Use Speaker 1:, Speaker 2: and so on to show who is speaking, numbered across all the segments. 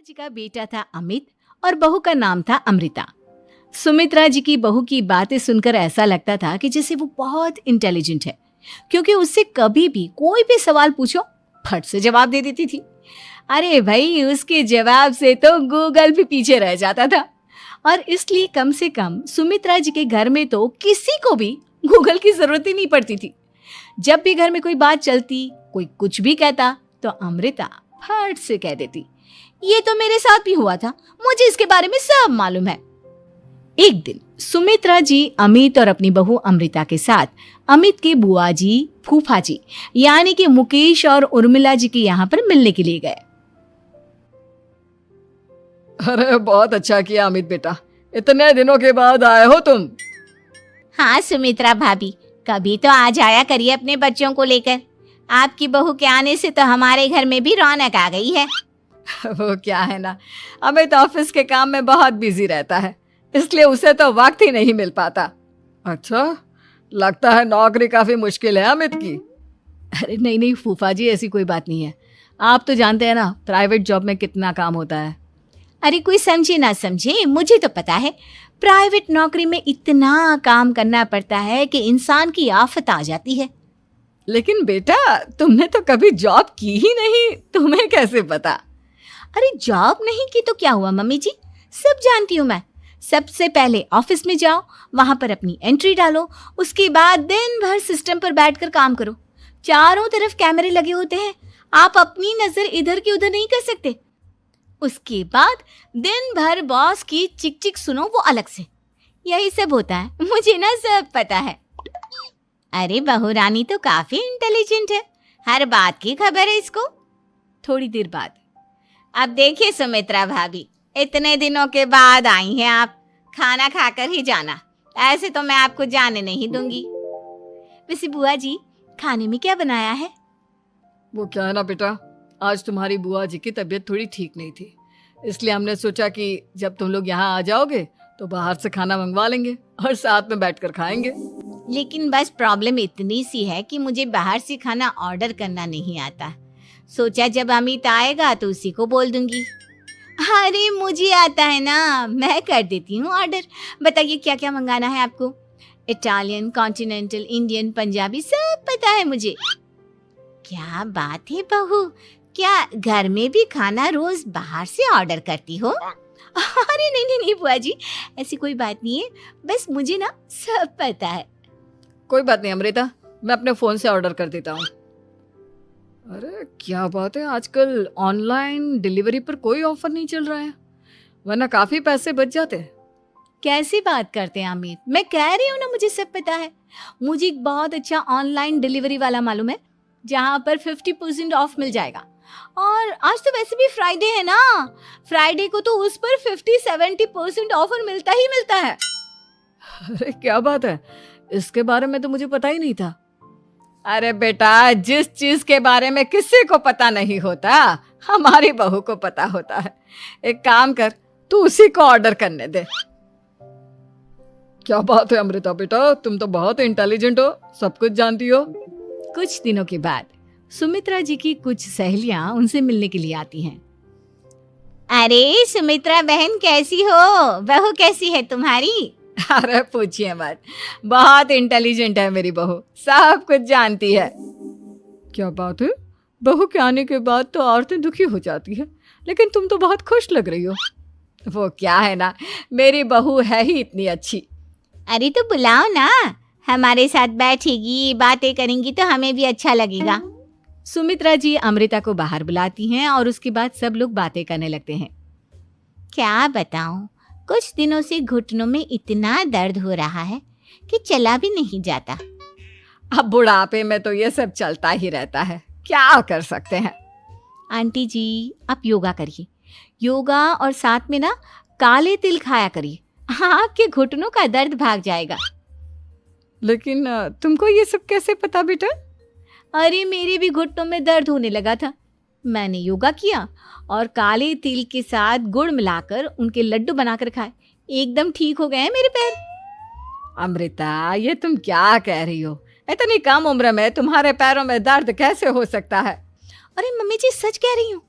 Speaker 1: जी का बेटा था अमित और बहू का नाम था अमृता। सुमित्रा जी की बहू की बातें सुनकर ऐसा लगता था कि जैसे वो बहुत इंटेलिजेंट है, क्योंकि उससे कभी भी कोई भी सवाल पूछो फट से जवाब दे देती थी। अरे भाई, उसके जवाब से तो गूगल भी पीछे रह जाता था। और इसलिए कम से कम सुमित्रा जी के घर में तो किसी को भी गूगल की जरूरत ही नहीं पड़ती थी। जब भी घर में कोई बात चलती, कोई कुछ भी कहता, तो अमृता फट से कह देती, ये तो मेरे साथ भी हुआ था, मुझे इसके बारे में सब मालूम है। एक दिन सुमित्रा जी अमित और अपनी बहू अमृता के साथ अमित के बुआ जी, फूफा जी यानी कि मुकेश और उर्मिला जी के यहाँ पर मिलने के लिए गए।
Speaker 2: अरे बहुत अच्छा किया अमित बेटा, इतने दिनों के बाद आए हो तुम।
Speaker 3: हाँ सुमित्रा भाभी, कभी तो आ जाया करिए अपने बच्चों को लेकर। आपकी बहू के आने से तो हमारे घर में भी रौनक आ गई है।
Speaker 2: वो क्या है ना, अमित ऑफिस के काम में बहुत बिजी रहता है, इसलिए उसे तो वक्त ही नहीं मिल पाता। अच्छा, लगता है नौकरी काफी मुश्किल है अमित की।
Speaker 1: अरे नहीं नहीं फूफा जी, ऐसी कोई बात नहीं है। आप तो जानते हैं ना प्राइवेट जॉब में कितना काम होता है।
Speaker 3: अरे कोई समझे ना समझे, मुझे तो पता है प्राइवेट नौकरी में इतना काम करना पड़ता है कि इंसान की आफत आ जाती है।
Speaker 2: लेकिन बेटा, तुमने तो कभी जॉब की ही नहीं, तुम्हें कैसे पता?
Speaker 3: अरे जॉब नहीं की तो क्या हुआ मम्मी जी, सब जानती हूँ मैं। सबसे पहले ऑफिस में जाओ, वहां पर अपनी एंट्री डालो, उसके बाद दिन भर सिस्टम पर बैठकर काम करो। चारों तरफ कैमरे लगे होते हैं, आप अपनी नजर इधर की उधर नहीं कर सकते। उसके बाद दिन भर बॉस की चिक चिक सुनो, वो अलग से। यही सब होता है, मुझे ना सब पता है। अरे बहू रानी तो काफी इंटेलिजेंट है, हर बात की खबर है इसको।
Speaker 1: थोड़ी देर बाद,
Speaker 3: अब देखिए सुमित्रा भाभी, इतने दिनों के बाद आई हैं आप, खाना खाकर ही जाना, ऐसे तो मैं आपको जाने नहीं दूंगी।
Speaker 1: वैसे बुआ जी, खाने में क्या बनाया है?
Speaker 2: वो क्या है ना बेटा, आज तुम्हारी बुआ जी की तबीयत थोड़ी ठीक नहीं थी, इसलिए हमने सोचा कि जब तुम लोग यहाँ आ जाओगे तो बाहर से खाना मंगवा लेंगे और साथ में बैठकर खाएंगे।
Speaker 3: लेकिन बस प्रॉब्लम इतनी सी है कि मुझे बाहर से खाना ऑर्डर करना नहीं आता। सोचा जब अमित आएगा तो उसी को बोल दूंगी। अरे मुझे आता है ना, मैं कर देती हूँ ऑर्डर। बताइए क्या क्या मंगाना है आपको? इटालियन, कॉन्टिनेंटल, इंडियन, पंजाबी, सब पता है मुझे। क्या बात है बहू, क्या घर में भी खाना रोज बाहर से ऑर्डर करती हो?
Speaker 1: अरे नहीं नहीं नहीं बुआ जी, ऐसी कोई बात नहीं है, बस मुझे ना सब पता है।
Speaker 2: कोई बात नहीं अमृता, मैं अपने फोन से ऑर्डर कर देता हूँ। अरे क्या बात है, आजकल ऑनलाइन डिलीवरी पर कोई ऑफर नहीं चल रहा है, वरना काफी पैसे बच जाते।
Speaker 1: कैसी बात करते हैं अमित, मैं कह रही हूँ ना मुझे सब पता है। मुझे एक बहुत अच्छा ऑनलाइन डिलीवरी वाला मालूम है, जहाँ पर 50% ऑफ मिल जाएगा। और आज तो वैसे भी फ्राइडे है ना, फ्राइडे को तो उस पर 50-70% ऑफर मिलता ही मिलता है।
Speaker 2: अरे क्या बात है, इसके बारे में तो मुझे पता ही नहीं था। अरे बेटा, जिस चीज के बारे में किसी को पता नहीं होता, हमारी बहू को पता होता है। एक काम कर, तू उसी को ऑर्डर करने दे। क्या बात है अमृता बेटा, तुम तो बहुत इंटेलिजेंट हो, सब कुछ जानती हो।
Speaker 1: कुछ दिनों के बाद सुमित्रा जी की कुछ सहेलियां उनसे मिलने के लिए आती हैं।
Speaker 3: अरे सुमित्रा बहन कैसी हो, बहू कैसी है तुम्हारी?
Speaker 2: अरे पूछिए मत, बहुत इंटेलिजेंट है मेरी बहू, सब कुछ जानती है। क्या बात है, बहू के आने के बाद तो औरतें दुखी हो जाती है, लेकिन तुम तो बहुत खुश लग रही हो। वो क्या है ना, मेरी बहू है ही इतनी अच्छी।
Speaker 3: अरे तो बुलाओ ना, हमारे साथ बैठेगी, बातें करेंगी तो हमें भी अच्छा लगेगा।
Speaker 1: सुमित्रा जी अमृता को बाहर बुलाती हैं और उसके बाद सब लोग बातें करने लगते हैं।
Speaker 3: क्या बताऊं, कुछ दिनों से घुटनों में इतना दर्द हो रहा है कि चला भी नहीं जाता।
Speaker 2: अब बुढ़ापे में तो ये सब चलता ही रहता है, क्या कर सकते हैं।
Speaker 1: आंटी जी, आप योगा करिए, योगा और साथ में ना काले तिल खाया करिए, आपके घुटनों का दर्द भाग जाएगा।
Speaker 2: लेकिन तुमको ये सब कैसे पता बेटा?
Speaker 1: अरे मेरे भी घुटनों में दर्द होने लगा था, मैंने योगा किया और काले तिल के साथ गुड़ मिलाकर उनके लड्डू बनाकर खाए, एकदम ठीक हो गए हैं मेरे पैर।
Speaker 2: अमृता, ये तुम क्या कह रही हो? इतनी कम उम्र में तुम्हारे पैरों में दर्द कैसे हो सकता है?
Speaker 1: अरे मम्मी जी, सच कह रही हूँ,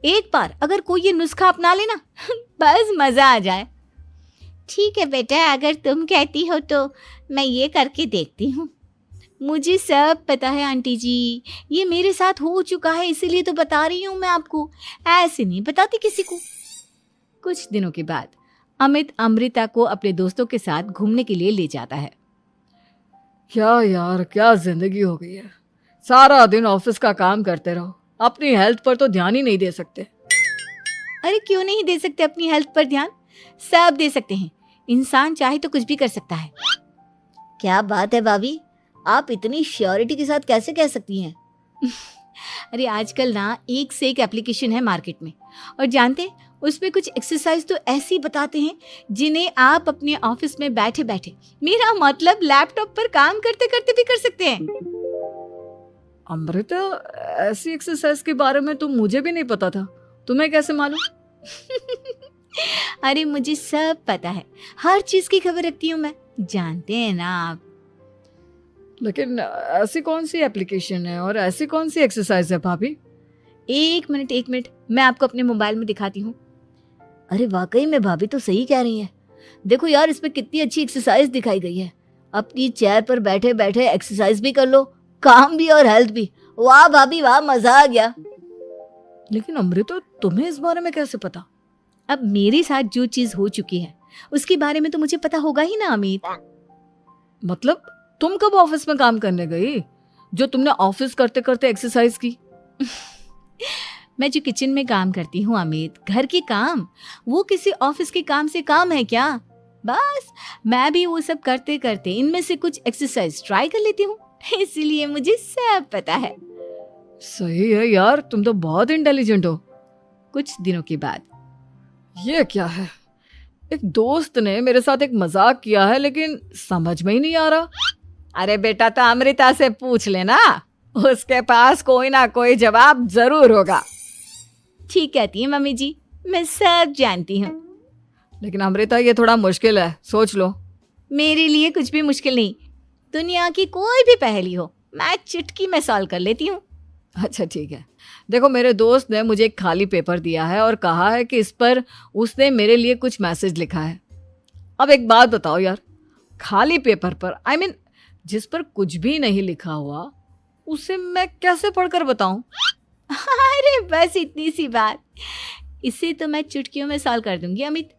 Speaker 1: एक बार अगर कोई ये नुस्खा अपना लेना बस मजा आ जाए।
Speaker 3: ठीक है बेटा, अगर तुम कहती हो तो मैं ये करके देखती हूँ।
Speaker 1: मुझे सब पता है आंटी जी, ये मेरे साथ हो चुका है, इसीलिए तो बता रही हूँ मैं आपको, ऐसे नहीं बताती किसी को। कुछ दिनों के बाद अमित अमृता को अपने दोस्तों के साथ घूमने के लिए ले जाता है।
Speaker 2: क्या यार, क्या जिंदगी हो गई है। सारा दिन ऑफिस का काम करते रहो, अपनी हेल्थ पर तो ध्यान ही नहीं दे सकते।
Speaker 1: अरे क्यों नहीं दे सकते अपनी हेल्थ पर ध्यान, सब दे सकते हैं। इंसान चाहे तो कुछ भी कर सकता है।
Speaker 3: क्या बात है भाभी, आप इतनी श्योरिटी के साथ कैसे कह सकती हैं?
Speaker 1: अरे आजकल ना एक से एक एप्लीकेशन है मार्केट में, और जानते हैं उसमें कुछ एक्सरसाइज तो ऐसी बताते हैं जिन्हें आप अपने ऑफिस में बैठे बैठे, मेरा मतलब लैपटॉप पर काम करते करते भी कर सकते हैं।
Speaker 2: अमृता, ऐसी एक्सरसाइज के बारे में तो मुझे भी नहीं पता था, तुम्हें कैसे मालूम?
Speaker 1: अरे मुझे सब पता है, हर चीज की खबर रखती हूँ मैं, जानते हैं ना आप।
Speaker 2: लेकिन ऐसी कौन सी एप्लीकेशन है और ऐसी कौन सी एक्सरसाइज है भाभी?
Speaker 1: एक मिनट, मैं आपको अपने मोबाइल में दिखाती हूँ।
Speaker 3: अरे वाकई में भाभी तो सही कह रही हैं। देखो यार, इसमें कितनी अच्छी एक्सरसाइज दिखाई गई है। अपनी चेयर पर बैठे बैठे एक्सरसाइज भी कर लो, काम भी और हेल्थ भी। वाह भाभी वाह, मजा आ गया।
Speaker 2: लेकिन अमृता, तुम्हें इस बारे में कैसे पता?
Speaker 1: अब मेरे साथ जो चीज हो चुकी है उसके बारे में तो मुझे पता होगा ही ना अमित।
Speaker 2: मतलब तुम कब ऑफिस में काम करने गई जो तुमने ऑफिस करते करते एक्सरसाइज की?
Speaker 1: मैं जो किचन में काम करती हूँ अमित, घर के काम, वो किसी ऑफिस के काम से काम है क्या? बस मैं भी वो सब करते करते इनमें से कुछ एक्सरसाइज ट्राई कर लेती हूँ, इसीलिए मुझे सब पता है।
Speaker 2: सही है यार, तुम तो बहुत इंटेलिजेंट हो।
Speaker 1: कुछ दिनों के बाद,
Speaker 2: ये क्या है? एक दोस्त ने मेरे साथ एक मजाक किया है, लेकिन समझ में ही नहीं आ रहा।
Speaker 1: अरे बेटा, तो अमृता से पूछ लेना, उसके पास कोई ना कोई जवाब जरूर होगा। ठीक कहती है मम्मी जी, मैं सब जानती हूँ।
Speaker 2: लेकिन अमृता, ये थोड़ा मुश्किल है, सोच लो।
Speaker 1: मेरे लिए कुछ भी मुश्किल नहीं, दुनिया की कोई भी पहेली हो मैं चुटकी में सॉल्व कर लेती हूँ।
Speaker 2: अच्छा ठीक है, देखो मेरे दोस्त ने मुझे एक खाली पेपर दिया है और कहा है कि इस पर उसने मेरे लिए कुछ मैसेज लिखा है। अब एक बात बताओ यार, खाली पेपर पर, I mean, जिस पर कुछ भी नहीं लिखा हुआ, उसे मैं कैसे पढ़कर बताऊं?
Speaker 1: अरे बस इतनी सी बात, इसे तो मैं चुटकियों में सॉल्व कर दूंगी अमित।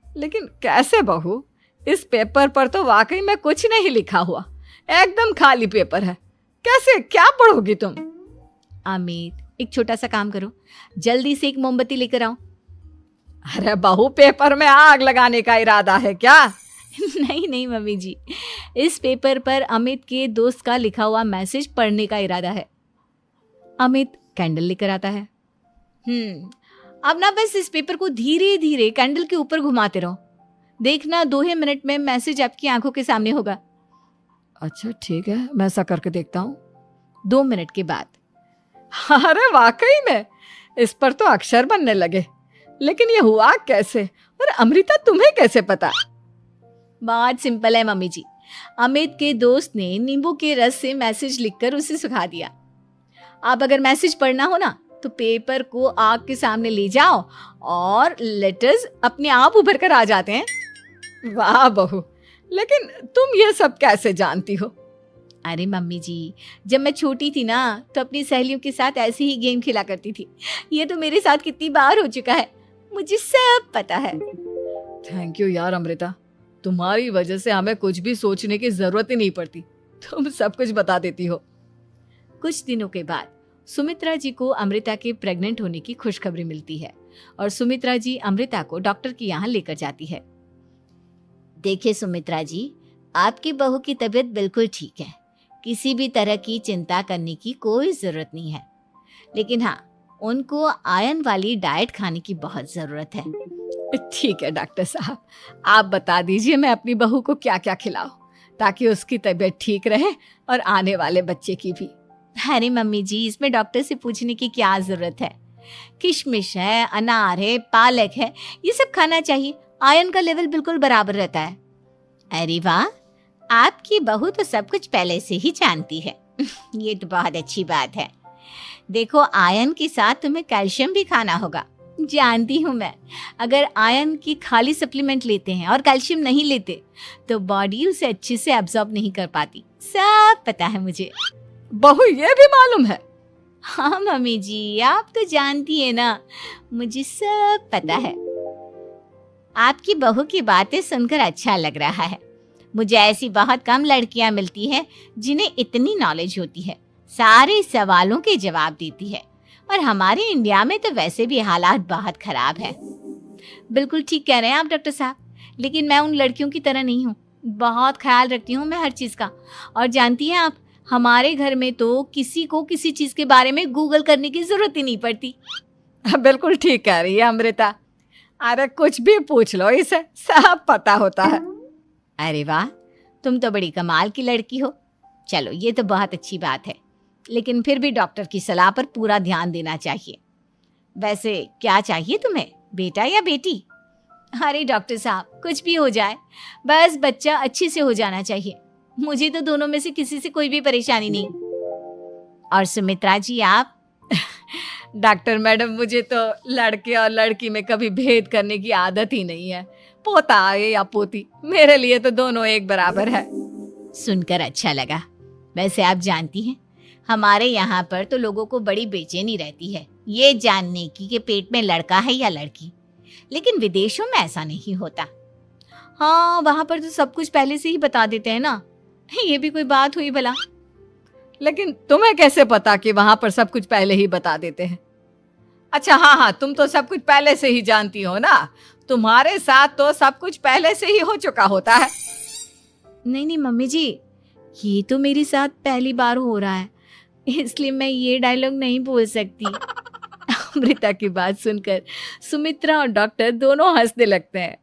Speaker 2: लेकिन कैसे बहू? इस पेपर पर तो वाकई में कुछ नहीं लिखा हुआ, एकदम खाली पेपर है, कैसे, क्या पढ़ोगी तुम?
Speaker 1: अमित, एक छोटा सा काम करो, जल्दी से एक मोमबत्ती लेकर आओ।
Speaker 2: अरे बहू, पेपर में आग लगाने का इरादा है क्या?
Speaker 1: नहीं मम्मी जी, इस पेपर पर अमित के दोस्त का लिखा हुआ मैसेज पढ़ने का इरादा है। अमित कैंडल लेकर आता है। अब ना बस इस पेपर को धीरे धीरे कैंडल के ऊपर घुमाते रहो, देखना 2 ही मिनट में मैसेज आपकी आंखों के सामने होगा।
Speaker 2: अच्छा ठीक है, मैं ऐसा करके देखता हूँ।
Speaker 1: 2 मिनट के बाद,
Speaker 2: अरे वाकई में इस पर तो अक्षर बनने लगे, लेकिन ये हुआ कैसे? और अमृता, तुम्हें कैसे पता?
Speaker 1: बात सिंपल है मम्मी जी, अमित के दोस्त ने नींबू के रस से मैसेज लिखकर उसे सुखा दिया। अब अगर मैसेज पढ़ना हो ना तो पेपर को आग के सामने ले जाओ और लेटर्स अपने आप उभर कर आ जाते हैं।
Speaker 2: वाह बहू, लेकिन तुम ये सब कैसे जानती हो?
Speaker 1: अरे मम्मी जी, जब मैं छोटी थी ना तो अपनी सहेलियों के साथ ऐसे ही गेम खेला करती थी। ये तो मेरे साथ कितनी बार हो चुका है, मुझे सब पता है।
Speaker 2: थैंक यू यार अमृता, तुम्हारी वजह से हमें कुछ भी सोचने की जरूरत ही नहीं पड़ती, तुम सब कुछ बता देती हो।
Speaker 1: कुछ दिनों के बाद सुमित्रा जी को अमृता के प्रेग्नेंट होने की खुशखबरी मिलती है और सुमित्रा जी अमृता को डॉक्टर के यहाँ लेकर जाती है।
Speaker 3: देखिए सुमित्रा जी, आपकी बहू की तबीयत बिल्कुल ठीक है, किसी भी तरह की चिंता करने की कोई जरूरत नहीं है। लेकिन हाँ, उनको आयरन वाली डाइट खाने की बहुत जरूरत है।
Speaker 2: ठीक है डॉक्टर साहब, आप बता दीजिए मैं अपनी बहू को क्या क्या खिलाऊं ताकि उसकी तबीयत ठीक रहे और आने वाले बच्चे की भी।
Speaker 1: अरे मम्मी जी, इसमें डॉक्टर से पूछने की क्या जरूरत है, किशमिश है, अनार है, पालक है, ये सब खाना चाहिए, आयरन का लेवल बिल्कुल बराबर रहता है।
Speaker 3: अरे वाह, आपकी बहू तो सब कुछ पहले से ही जानती है। ये तो बहुत अच्छी बात है। देखो, आयरन के साथ तुम्हें कैल्शियम भी खाना होगा।
Speaker 1: जानती हूँ मैं, अगर आयरन की खाली सप्लीमेंट लेते हैं और कैल्शियम नहीं लेते तो बॉडी उसे अच्छे से एब्जॉर्ब नहीं कर पाती। सब पता है मुझे।
Speaker 2: बहू ये भी मालूम है?
Speaker 1: हाँ मम्मी जी, आप तो जानती है ना, मुझे सब पता है।
Speaker 3: आपकी बहू की बातें सुनकर अच्छा लग रहा है। मुझे ऐसी बहुत कम लड़कियां मिलती हैं जिन्हें इतनी नॉलेज होती है, सारे सवालों के जवाब देती है। और हमारे इंडिया में तो वैसे भी हालात बहुत खराब है।
Speaker 1: बिल्कुल ठीक कह रहे हैं आप डॉक्टर साहब, लेकिन मैं उन लड़कियों की तरह नहीं हूँ। बहुत ख्याल रखती हूँ मैं हर चीज़ का। और जानती हैं आप, हमारे घर में तो किसी को किसी चीज़ के बारे में गूगल करने की ज़रूरत ही नहीं पड़ती।
Speaker 2: बिल्कुल ठीक कह रही है अमृता। अरे कुछ भी पूछ लो, इसे सब पता होता है।
Speaker 3: अरे वाह, तुम तो बड़ी कमाल की लड़की हो। चलो, ये तो बहुत अच्छी बात है, लेकिन फिर भी डॉक्टर की सलाह पर पूरा ध्यान देना चाहिए। वैसे क्या चाहिए तुम्हें, बेटा या बेटी?
Speaker 1: अरे डॉक्टर साहब, कुछ भी हो जाए, बस बच्चा अच्छे से हो जाना चाहिए। मुझे तो दोनों में से किसी से कोई भी परेशानी नहीं।
Speaker 3: और सुमित्रा जी, आप?
Speaker 2: डॉक्टर मैडम, मुझे तो लड़के और लड़की में कभी भेद करने की आदत ही नहीं है। पोता आए या पोती, मेरे लिए तो दोनों एक बराबर है।
Speaker 3: सुनकर अच्छा लगा। वैसे आप जानती हैं, हमारे यहाँ पर तो लोगों को बड़ी बेचैनी रहती है ये जानने की कि पेट में लड़का है या लड़की, लेकिन विदेशों में ऐसा नहीं होता।
Speaker 1: हाँ, वहाँ पर तो सब कुछ पहले से ही बता देते हैं ना। ये भी कोई बात हुई भला?
Speaker 2: लेकिन तुम्हें कैसे पता कि वहां पर सब कुछ पहले ही बता देते हैं? अच्छा हाँ, तुम तो सब कुछ पहले से ही जानती हो ना। तुम्हारे साथ तो सब कुछ पहले से ही हो चुका होता है।
Speaker 1: नहीं मम्मी जी, ये तो मेरे साथ पहली बार हो रहा है, इसलिए मैं ये डायलॉग नहीं बोल सकती। अमृता की बात सुनकर सुमित्रा और डॉक्टर दोनों हंसने लगते हैं।